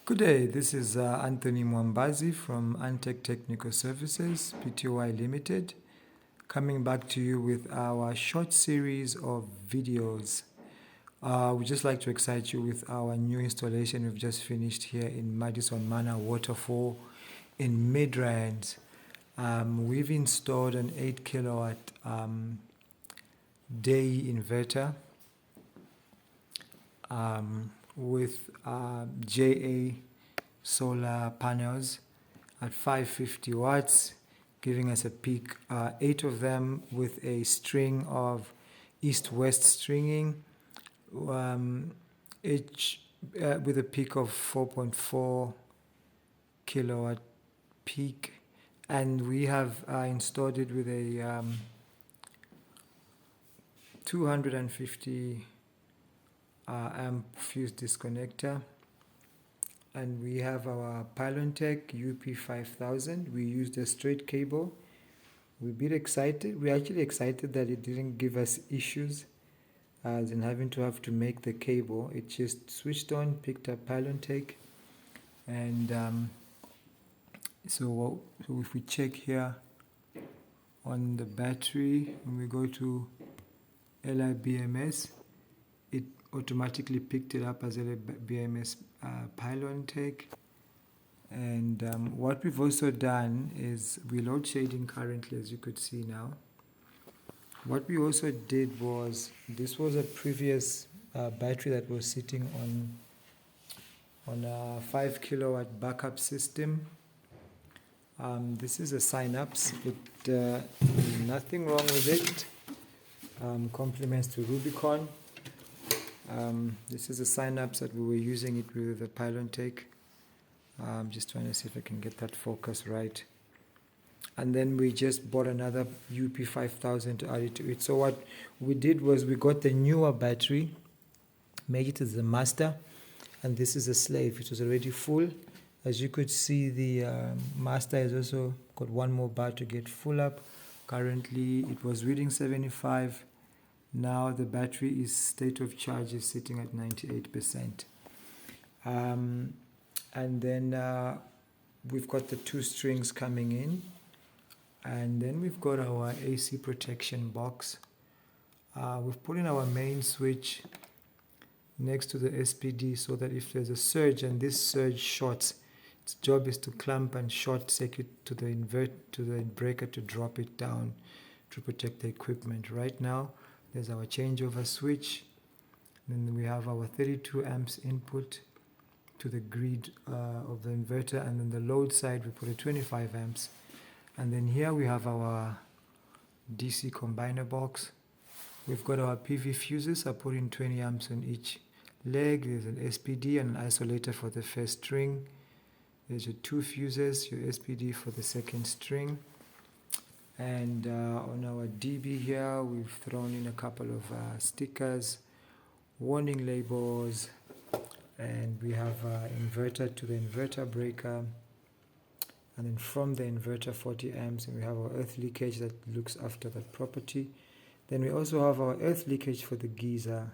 Good day, this is Anthony Mwambazi from Antec Technical Services, Pty Limited, coming back to you with our short series of videos. We'd just like to excite you with our new installation we've just finished here in Madison Manor Waterfall in Midrand. We've installed an 8 kilowatt Deye inverter with JA solar panels at 550 watts, giving us a peak 8 of them with a string of east-west stringing, each with a peak of 4.4 kilowatt peak, and we have installed it with a 250 amp fuse disconnector, and we have our Pylontech Up5000. We used a straight cable. We're actually excited that it didn't give us issues as in having to make the cable. It just switched on, picked up Pylontech, and so if we check here on the battery, when we go to LIBMS, it automatically picked it up as LIBMS Pylontech. And what we've also done is we're load shading currently, as you could see now. What we also did was, this was a previous battery that was sitting on a 5 kilowatt backup system. This is a Synapse. Nothing wrong with it. Compliments to Rubicon. This is a Synapse that we were using it with the Pylontech. Just trying to see if I can get that focus right. And then we just bought another Up5000 to add it to it. So what we did was we got the newer battery, made it as the master, and this is a slave. It was already full. As you could see, the master has also got one more bar to get full up. Currently, it was reading 75. Now the battery is state of charge is sitting at 98%. And then we've got the 2 strings coming in. And then we've got our AC protection box. We've put in our main switch next to the SPD so that if there's a surge and this surge shorts, its job is to clamp and short circuit to the breaker to drop it down to protect the equipment. Right now, there's our changeover switch. Then we have our 32 amps input to the grid of the inverter, and then the load side we put a 25 amps. And then here we have our DC combiner box. We've got our PV fuses. I put in 20 amps on each leg. There's an SPD and an isolator for the first string. There's your 2 fuses, your SPD for the second string. And on our DB here, we've thrown in a couple of stickers, warning labels, and we have inverter to the inverter breaker. And then from the inverter, 40 amps, and we have our earth leakage that looks after that property. Then we also have our earth leakage for the geyser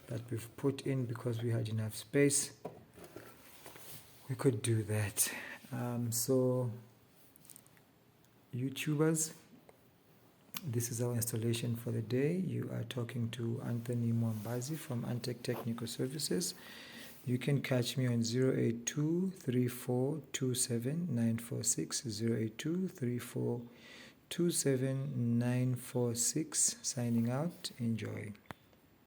that we've put in because we had enough space. We could do that. So YouTubers, this is our installation for the day. You are talking to Anthony Mwambazi from Antec Technical Services. You can catch me on 082 3427 946, 082 3427 946. Signing out. Enjoy.